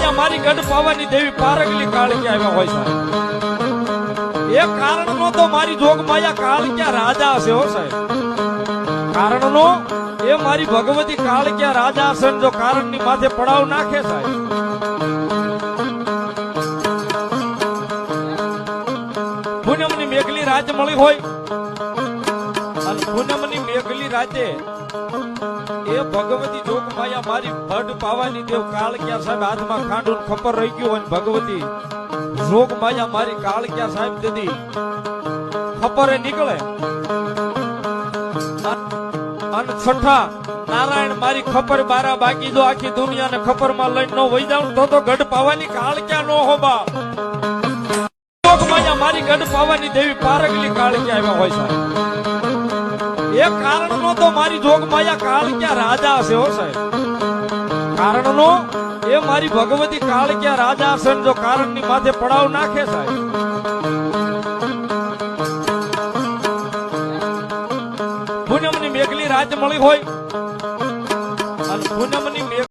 માયા મારી ગઢ પાવાની દેવી પારગલી કાળકી આવ્યા હોય સાહેબ એ કારણનો તો મારી જોગ માયા કાળક્યા રાજા હશે હો સાહેબ કારણનો એ મારી ભગવતી કાળક્યા રાજા હશે જો કારણની માથે પડાવ નાખે સાહેબ પૂનમની મેઘલી રાત મળી હોય અને પૂનમની મેઘલી રાતે એ ભગવતી જોગ માયા મારી ભડ પાવાની દેવ કાળક્યા સાહેબ હાથમાં ખાંડું ખપર રહી ગયું હોય ભગવતી જોગ માયા મારી કાળક્યા સાહેબ દીદી ખપરે નીકળે અને છઠ્ઠા નારાયણ મારી ખપર બારા બાકી જો આખી દુનિયાને ખપર માં લઈને ન વહી જાઉં તો ગઢ પાવાની કાળક્યા નો હોબા જોગ માયા મારી ગઢ પાવાની દેવી પારગલી કાળક્યા આવ્યા હોય સાહેબ એ કારણનો તો મારી જોગ માયા કાળક્યા રાજા હશે હો સાહેબ કારણનો એ મારી ભગવતી કાળક્યા રાજા હશે જો કારણની માથે પડાવ નાખે સાહેબ પૂનમની મેઘલી રાત મળી હોય અને પૂનમની